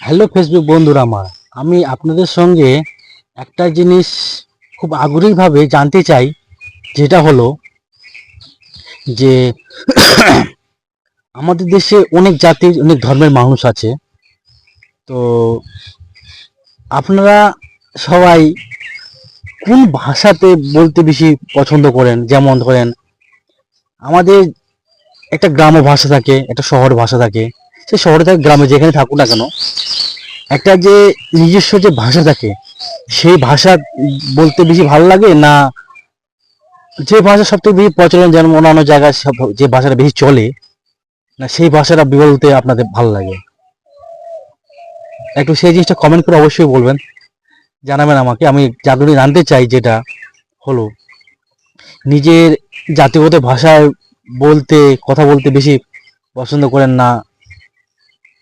Hello Facebook বন্ধুরা আমার, আমি আপনাদের সঙ্গে একটা জিনিস খুব আগ্রহীভাবে জানতে চাই, যেটা হলো যে আমাদের দেশে অনেক জাতির অনেক ধর্মের মানুষ আছে। তো আপনারা সবাই কোন ভাষাতে বলতে বেশি পছন্দ করেন? যেমন ধরেন, আমাদের একটা গ্রাম্য ভাষা থাকে, একটা শহর ভাষা থাকে। সে শহরে থাকে, গ্রামে, যেখানে থাকুক না কেন, একটা যে নিজস্ব যে ভাষা থাকে, সেই ভাষা বলতে বেশি ভালো লাগে, না যে ভাষা সবথেকে বেশি প্রচলন, যেমন অন্যান্য জায়গায় যে ভাষাটা বেশি চলে, না সেই ভাষাটা বলতে আপনাদের ভালো লাগে? একটু সেই জিনিসটা কমেন্ট করে অবশ্যই বলবেন, জানাবেন আমাকে। আমি জানতে চাই, যেটা হলো নিজের জাতিগত ভাষায় বলতে কথা বলতে বেশি পছন্দ করেন, না